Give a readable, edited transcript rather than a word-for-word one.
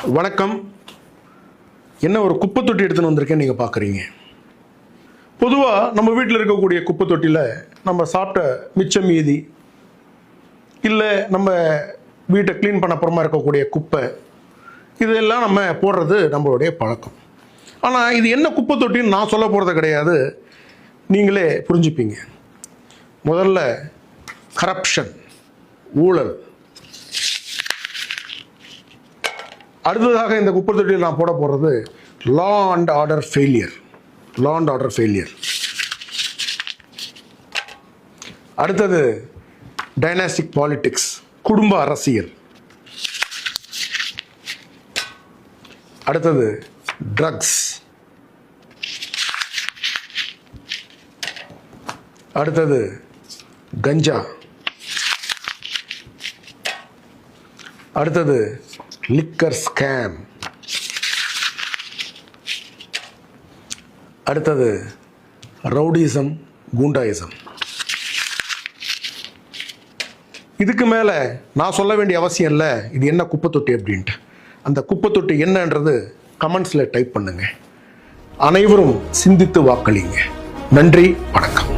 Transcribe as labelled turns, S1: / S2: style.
S1: வணக்கம். என்ன ஒரு குப்பை தொட்டி எடுத்துன்னு வந்திருக்கேன் நீங்கள் பார்க்குறீங்க. பொதுவாக நம்ம வீட்டில் இருக்கக்கூடிய குப்பை தொட்டியில் நம்ம சாப்பிட்ட மிச்சம் மீதி இல்லை நம்ம வீட்டை க்ளீன் பண்ண அப்புறமா இருக்கக்கூடிய குப்பை இதெல்லாம் நம்ம போடுறது நம்மளுடைய பழக்கம். ஆனால் இது என்ன குப்பை தொட்டின்னு நான் சொல்ல போகிறது கிடையாது, நீங்களே புரிஞ்சுப்பீங்க. முதல்ல கரப்ஷன், ஊழல். அடுத்ததாக இந்த குப்பை தொட்டியில் நான் போட போகிறது லா அண்ட் ஆர்டர் ஃபெயிலியர். அடுத்தது டைனாஸ்டிக் பாலிடிக்ஸ், குடும்ப அரசியல். அடுத்தது ட்ரக்ஸ். அடுத்தது கஞ்சா. அடுத்தது லிக்கர் ஸ்கேம். அடுத்தது ரவுடிசம், குண்டாயிசம். இதுக்கு மேலே நான் சொல்ல வேண்டிய அவசியம் இல்லை இது என்ன குப்பை தொட்டி அப்படின்ட்டு. அந்த குப்பை தொட்டி என்னன்றது கமெண்ட்ஸில் டைப் பண்ணுங்க. அனைவரும் சிந்தித்து வாக்களிங்க. நன்றி, வணக்கம்.